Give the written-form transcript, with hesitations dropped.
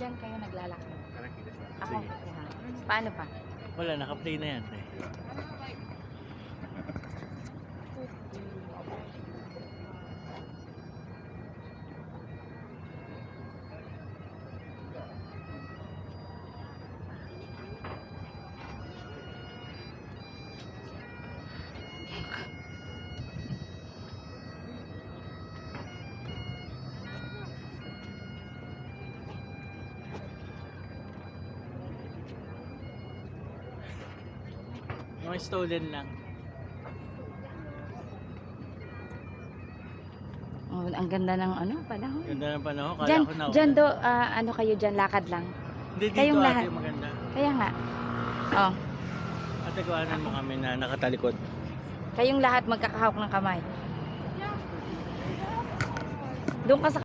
Diyan kayo naglalakad. Ako. Paano pa? Wala, naka-play na yan. Mga stolen lang. Oh, ang ganda ng panahon. Ganda ng panahon. Kala Diyan, ko na. diyan ano kayo dyan, lakad lang. Hindi, dito kayong ate lahat. maganda. Kaya nga. Oh, Ate, kuhanan mo kami na nakatalikod. kayong lahat magkakahawak ng kamay. Doon ka sa